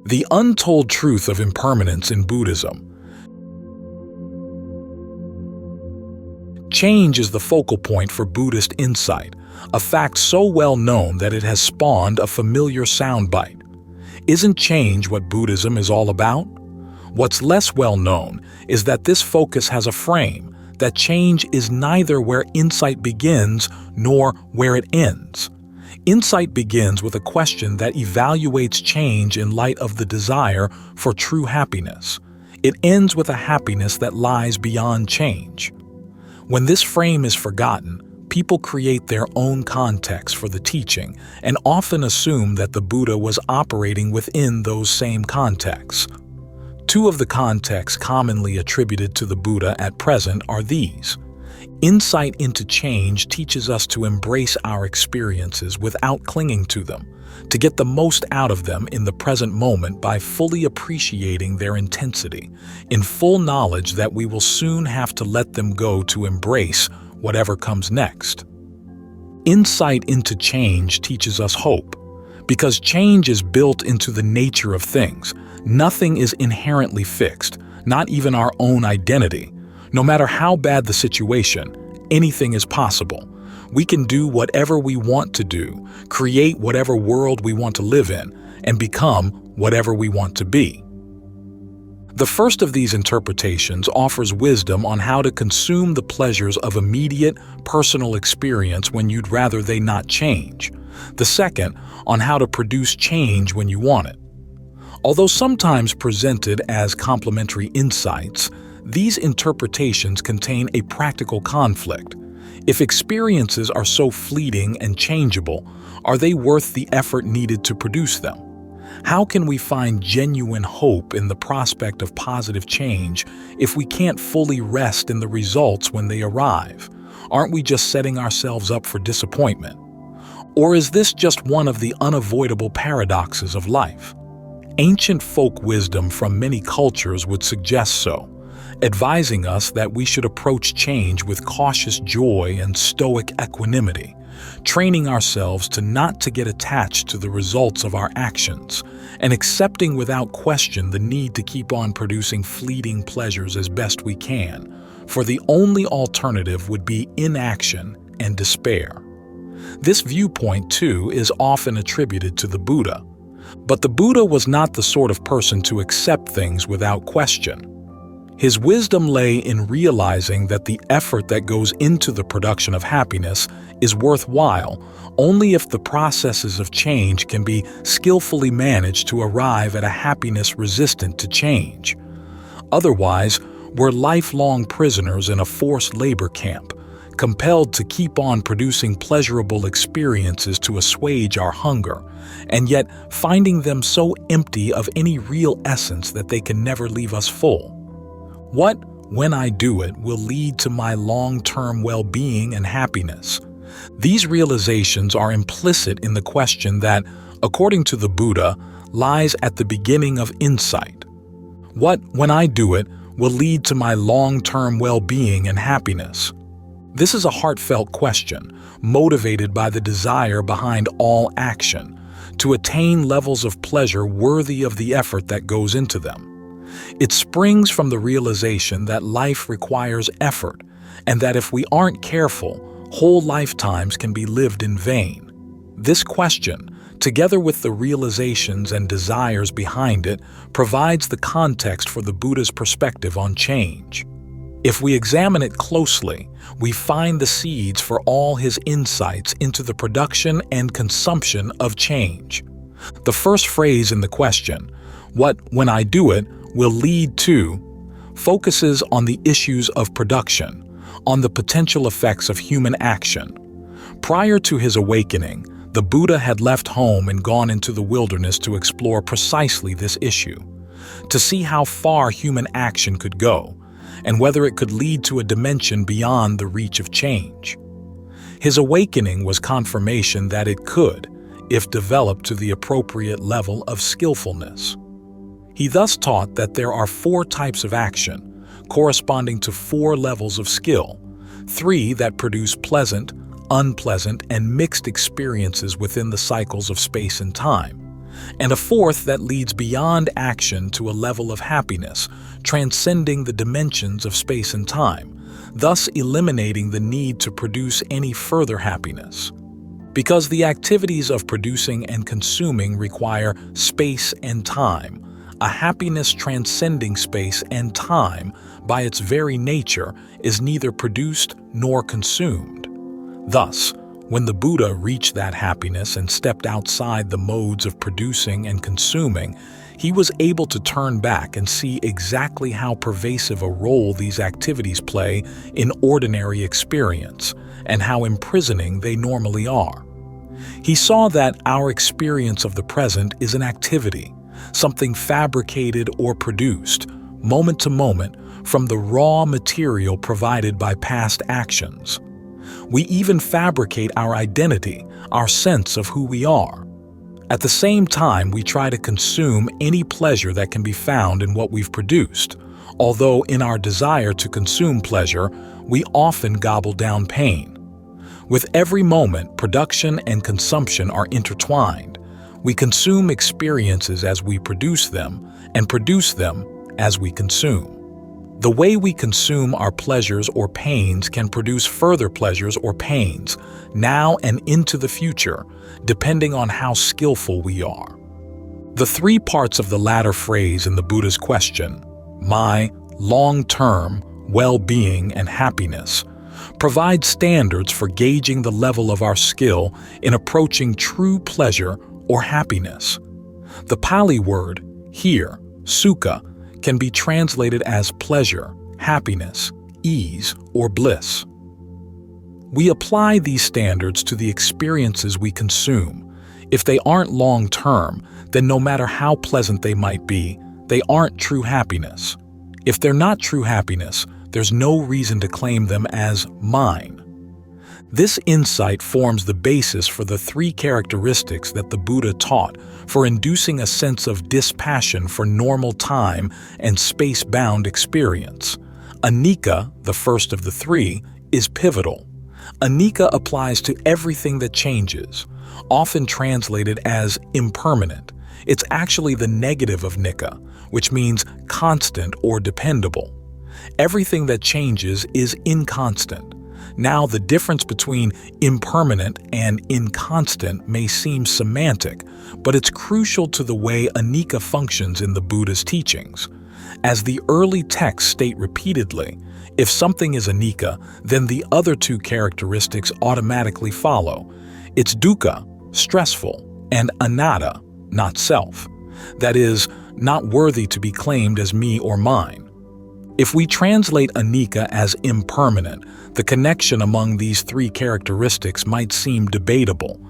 The untold truth of impermanence in Buddhism. Change is the focal point for Buddhist insight, a fact so well known that it has spawned a familiar soundbite. Isn't change what Buddhism is all about? What's less well known is that this focus has a frame, that change is neither where insight begins nor where it ends. Insight begins with a question that evaluates change in light of the desire for true happiness. It ends with a happiness that lies beyond change. When this frame is forgotten, people create their own context for the teaching and often assume that the Buddha was operating within those same contexts. Two of the contexts commonly attributed to the Buddha at present are these. Insight into change teaches us to embrace our experiences without clinging to them, to get the most out of them in the present moment by fully appreciating their intensity, in full knowledge that we will soon have to let them go to embrace whatever comes next. Insight into change teaches us hope, because change is built into the nature of things. Nothing is inherently fixed, not even our own identity. No matter how bad the situation, anything is possible. We can do whatever we want to do, create whatever world we want to live in, and become whatever we want to be. The first of these interpretations offers wisdom on how to consume the pleasures of immediate, personal experience when you'd rather they not change. The second, on how to produce change when you want it. Although sometimes presented as complementary insights, these interpretations contain a practical conflict. If experiences are so fleeting and changeable, are they worth the effort needed to produce them? How can we find genuine hope in the prospect of positive change if we can't fully rest in the results when they arrive? Aren't we just setting ourselves up for disappointment? Or is this just one of the unavoidable paradoxes of life? Ancient folk wisdom from many cultures would suggest so, advising us that we should approach change with cautious joy and stoic equanimity, training ourselves not to get attached to the results of our actions, and accepting without question the need to keep on producing fleeting pleasures as best we can, for the only alternative would be inaction and despair. This viewpoint, too, is often attributed to the Buddha. But the Buddha was not the sort of person to accept things without question. His wisdom lay in realizing that the effort that goes into the production of happiness is worthwhile only if the processes of change can be skillfully managed to arrive at a happiness resistant to change. Otherwise, we're lifelong prisoners in a forced labor camp, compelled to keep on producing pleasurable experiences to assuage our hunger, and yet finding them so empty of any real essence that they can never leave us full. What, when I do it, will lead to my long-term well-being and happiness? These realizations are implicit in the question that, according to the Buddha, lies at the beginning of insight. What, when I do it, will lead to my long-term well-being and happiness? This is a heartfelt question, motivated by the desire behind all action, to attain levels of pleasure worthy of the effort that goes into them. It springs from the realization that life requires effort, and that if we aren't careful, whole lifetimes can be lived in vain. This question, together with the realizations and desires behind it, provides the context for the Buddha's perspective on change. If we examine it closely, we find the seeds for all his insights into the production and consumption of change. The first phrase in the question, "What, when I do it, will lead to," focuses on the issues of production, on the potential effects of human action. Prior to his awakening, the Buddha had left home and gone into the wilderness to explore precisely this issue, to see how far human action could go, and whether it could lead to a dimension beyond the reach of change. His awakening was confirmation that it could, if developed to the appropriate level of skillfulness. He thus taught that there are 4 types of action, corresponding to 4 levels of skill, 3 that produce pleasant, unpleasant, and mixed experiences within the cycles of space and time, and a fourth that leads beyond action to a level of happiness, transcending the dimensions of space and time, thus eliminating the need to produce any further happiness. Because the activities of producing and consuming require space and time, a happiness transcending space and time, by its very nature, is neither produced nor consumed. Thus, when the Buddha reached that happiness and stepped outside the modes of producing and consuming, he was able to turn back and see exactly how pervasive a role these activities play in ordinary experience and how imprisoning they normally are. He saw that our experience of the present is an activity, something fabricated or produced, moment to moment, from the raw material provided by past actions. We even fabricate our identity, our sense of who we are. At the same time, we try to consume any pleasure that can be found in what we've produced, although in our desire to consume pleasure, we often gobble down pain. With every moment, production and consumption are intertwined. We consume experiences as we produce them, and produce them as we consume. The way we consume our pleasures or pains can produce further pleasures or pains, now and into the future, depending on how skillful we are. The three parts of the latter phrase in the Buddha's question, my long-term well-being and happiness, provide standards for gauging the level of our skill in approaching true pleasure or happiness. The Pali word, here, sukha, can be translated as pleasure, happiness, ease, or bliss. We apply these standards to the experiences we consume. If they aren't long-term, then no matter how pleasant they might be, they aren't true happiness. If they're not true happiness, there's no reason to claim them as mine. This insight forms the basis for the three characteristics that the Buddha taught for inducing a sense of dispassion for normal time and space-bound experience. Anicca, the first of the three, is pivotal. Anicca applies to everything that changes, often translated as impermanent. It's actually the negative of nicca, which means constant or dependable. Everything that changes is inconstant. Now, the difference between impermanent and inconstant may seem semantic, but it's crucial to the way Anicca functions in the Buddha's teachings. As the early texts state repeatedly, if something is anicca, then the other two characteristics automatically follow. It's dukkha, stressful, and anatta, not self. That is, not worthy to be claimed as me or mine. If we translate anicca as impermanent, the connection among these three characteristics might seem debatable.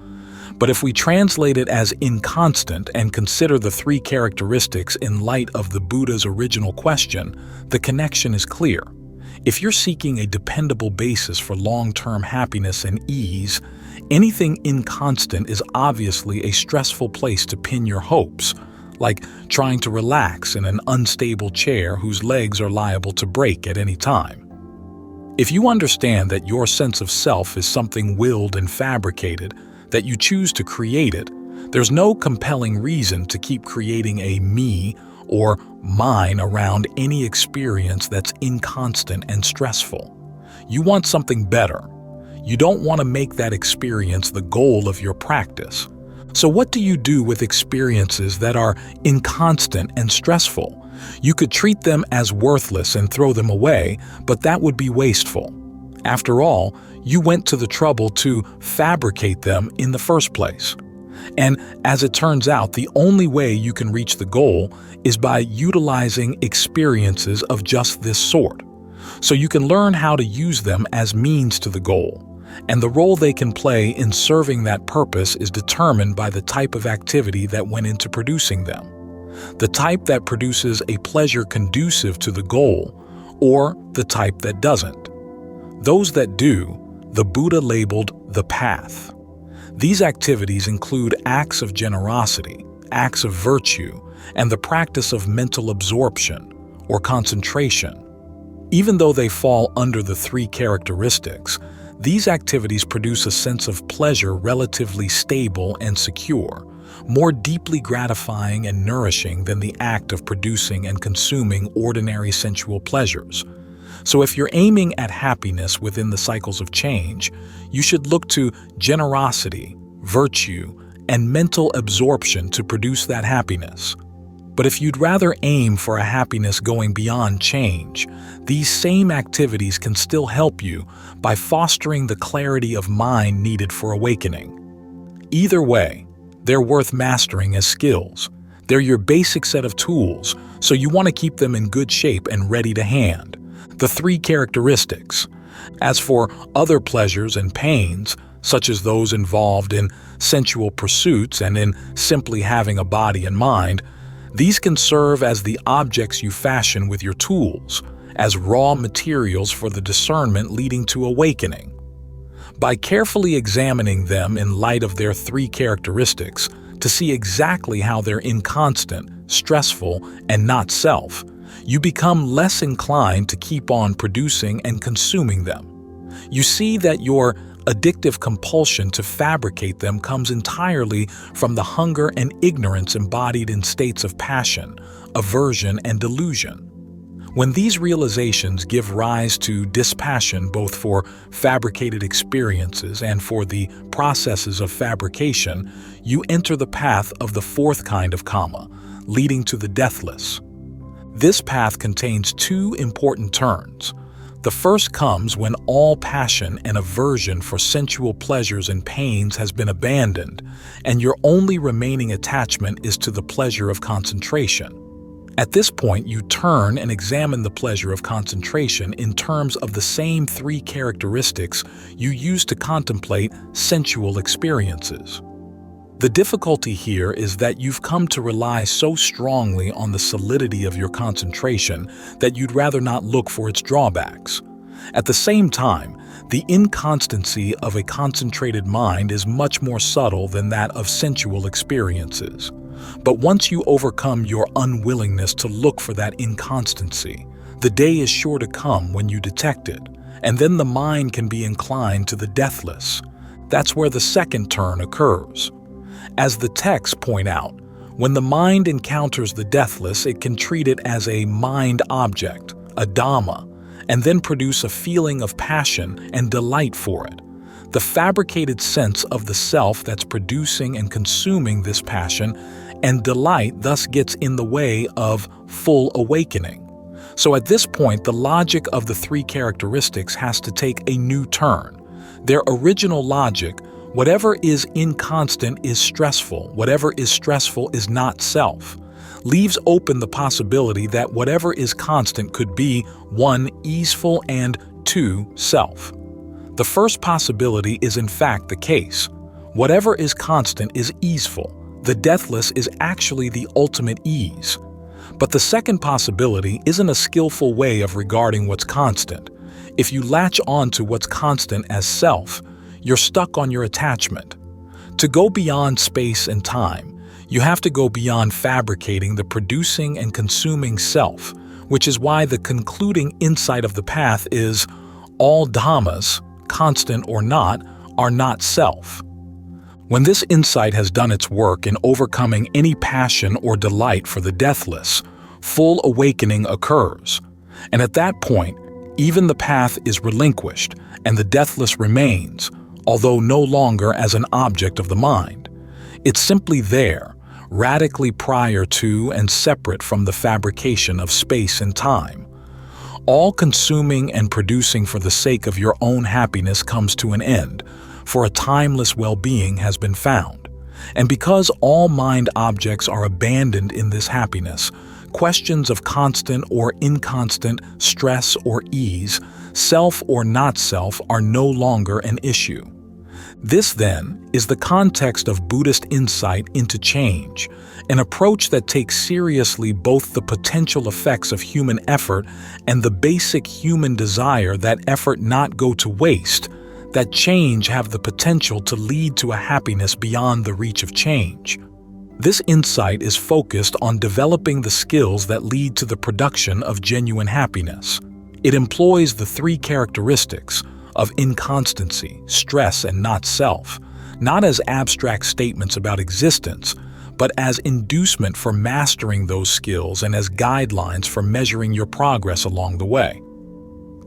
But if we translate it as inconstant and consider the three characteristics in light of the Buddha's original question, the connection is clear. If you're seeking a dependable basis for long-term happiness and ease, anything inconstant is obviously a stressful place to pin your hopes, like trying to relax in an unstable chair whose legs are liable to break at any time. If you understand that your sense of self is something willed and fabricated, that you choose to create it, there's no compelling reason to keep creating a me or mine around any experience that's inconstant and stressful. You want something better. You don't want to make that experience the goal of your practice. So what do you do with experiences that are inconstant and stressful? You could treat them as worthless and throw them away, but that would be wasteful. After all, you went to the trouble to fabricate them in the first place. And as it turns out, the only way you can reach the goal is by utilizing experiences of just this sort. So you can learn how to use them as means to the goal. And the role they can play in serving that purpose is determined by the type of activity that went into producing them. The type that produces a pleasure conducive to the goal, or the type that doesn't. Those that do, the Buddha labeled the path. These activities include acts of generosity, acts of virtue, and the practice of mental absorption, or concentration. Even though they fall under the three characteristics, these activities produce a sense of pleasure relatively stable and secure, more deeply gratifying and nourishing than the act of producing and consuming ordinary sensual pleasures. So if you're aiming at happiness within the cycles of change, you should look to generosity, virtue, and mental absorption to produce that happiness. But if you'd rather aim for a happiness going beyond change, these same activities can still help you by fostering the clarity of mind needed for awakening. Either way, they're worth mastering as skills. They're your basic set of tools, so you want to keep them in good shape and ready to hand. The 3 characteristics. As for other pleasures and pains, such as those involved in sensual pursuits and in simply having a body and mind, these can serve as the objects you fashion with your tools, as raw materials for the discernment leading to awakening. By carefully examining them in light of their 3 characteristics, to see exactly how they're inconstant, stressful, and not self, you become less inclined to keep on producing and consuming them. You see that your addictive compulsion to fabricate them comes entirely from the hunger and ignorance embodied in states of passion, aversion, and delusion. When these realizations give rise to dispassion both for fabricated experiences and for the processes of fabrication, you enter the path of the 4th kind of kama, leading to the deathless. This path contains 2 important turns. The first comes when all passion and aversion for sensual pleasures and pains has been abandoned, and your only remaining attachment is to the pleasure of concentration. At this point, you turn and examine the pleasure of concentration in terms of the same 3 characteristics you use to contemplate sensual experiences. The difficulty here is that you've come to rely so strongly on the solidity of your concentration that you'd rather not look for its drawbacks. At the same time, the inconstancy of a concentrated mind is much more subtle than that of sensual experiences. But once you overcome your unwillingness to look for that inconstancy, the day is sure to come when you detect it, and then the mind can be inclined to the deathless. That's where the second turn occurs. As the texts point out, when the mind encounters the deathless, it can treat it as a mind object, a dhamma, and then produce a feeling of passion and delight for it. The fabricated sense of the self that's producing and consuming this passion and delight thus gets in the way of full awakening. So at this point, the logic of the 3 characteristics has to take a new turn. Their original logic, whatever is inconstant is stressful, whatever is stressful is not self, leaves open the possibility that whatever is constant could be 1, easeful, and 2, self. The first possibility is in fact the case. Whatever is constant is easeful. The deathless is actually the ultimate ease. But the second possibility isn't a skillful way of regarding what's constant. If you latch on to what's constant as self, you're stuck on your attachment. To go beyond space and time, you have to go beyond fabricating the producing and consuming self, which is why the concluding insight of the path is all dhammas, constant or not, are not self. When this insight has done its work in overcoming any passion or delight for the deathless, full awakening occurs. And at that point, even the path is relinquished and the deathless remains, although no longer as an object of the mind. It's simply there, radically prior to and separate from the fabrication of space and time. All consuming and producing for the sake of your own happiness comes to an end, for a timeless well-being has been found. And because all mind objects are abandoned in this happiness, questions of constant or inconstant, stress or ease, self or not self are no longer an issue. This, then, is the context of Buddhist insight into change, an approach that takes seriously both the potential effects of human effort and the basic human desire that effort not go to waste, that change have the potential to lead to a happiness beyond the reach of change. This insight is focused on developing the skills that lead to the production of genuine happiness. It employs the 3 characteristics of inconstancy, stress, and not self, not as abstract statements about existence, but as inducement for mastering those skills and as guidelines for measuring your progress along the way.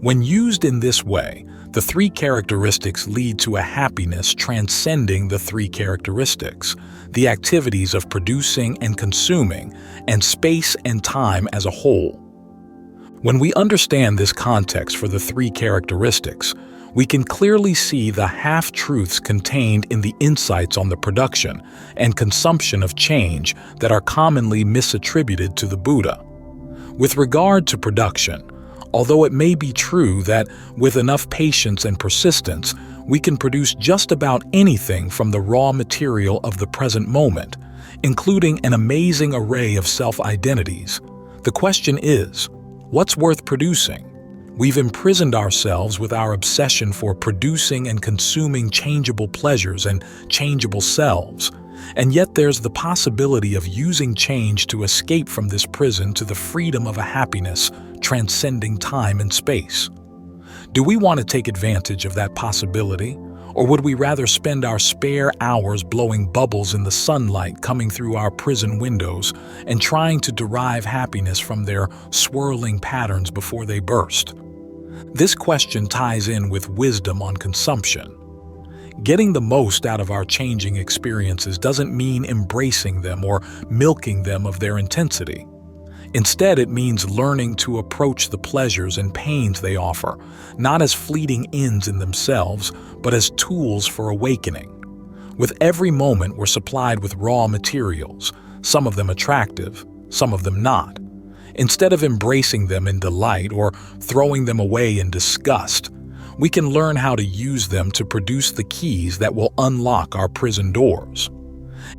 When used in this way, the three characteristics lead to a happiness transcending the three characteristics, the activities of producing and consuming, and space and time as a whole. When we understand this context for the three characteristics, we can clearly see the half-truths contained in the insights on the production and consumption of change that are commonly misattributed to the Buddha. With regard to production, although it may be true that with enough patience and persistence, we can produce just about anything from the raw material of the present moment, including an amazing array of self-identities, the question is, what's worth producing? We've imprisoned ourselves with our obsession for producing and consuming changeable pleasures and changeable selves, and yet there's the possibility of using change to escape from this prison to the freedom of a happiness transcending time and space. Do we want to take advantage of that possibility, or would we rather spend our spare hours blowing bubbles in the sunlight coming through our prison windows and trying to derive happiness from their swirling patterns before they burst? This question ties in with wisdom on consumption. Getting the most out of our changing experiences doesn't mean embracing them or milking them of their intensity. Instead, it means learning to approach the pleasures and pains they offer, not as fleeting ends in themselves, but as tools for awakening. With every moment, we're supplied with raw materials, some of them attractive, some of them not. Instead of embracing them in delight or throwing them away in disgust, we can learn how to use them to produce the keys that will unlock our prison doors.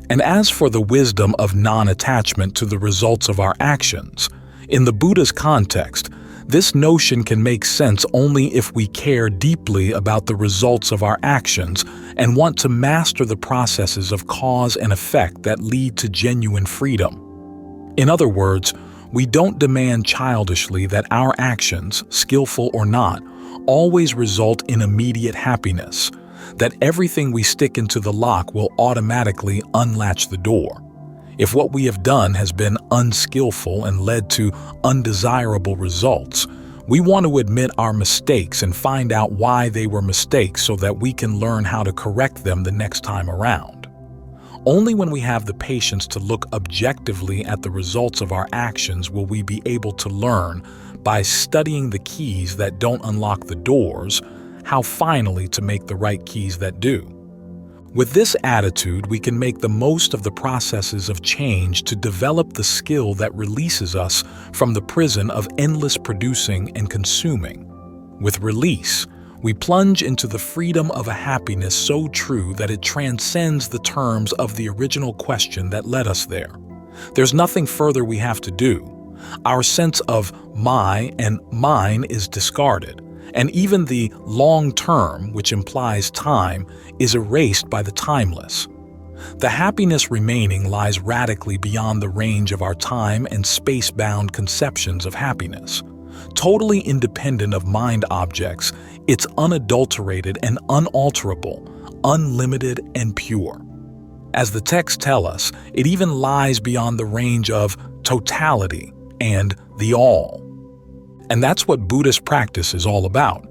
And as for the wisdom of non-attachment to the results of our actions, in the Buddha's context, this notion can make sense only if we care deeply about the results of our actions and want to master the processes of cause and effect that lead to genuine freedom. In other words, we don't demand childishly that our actions, skillful or not, always result in immediate happiness, that everything we stick into the lock will automatically unlatch the door. If what we have done has been unskillful and led to undesirable results, we want to admit our mistakes and find out why they were mistakes so that we can learn how to correct them the next time around. Only when we have the patience to look objectively at the results of our actions will we be able to learn, by studying the keys that don't unlock the doors, how finally to make the right keys that do. With this attitude, we can make the most of the processes of change to develop the skill that releases us from the prison of endless producing and consuming. With release, we plunge into the freedom of a happiness so true that it transcends the terms of the original question that led us there. There's nothing further we have to do. Our sense of my and mine is discarded, and even the long term, which implies time, is erased by the timeless. The happiness remaining lies radically beyond the range of our time and space-bound conceptions of happiness. Totally independent of mind objects, it's unadulterated and unalterable, unlimited and pure. As the texts tell us, it even lies beyond the range of totality and the all. And that's what Buddhist practice is all about,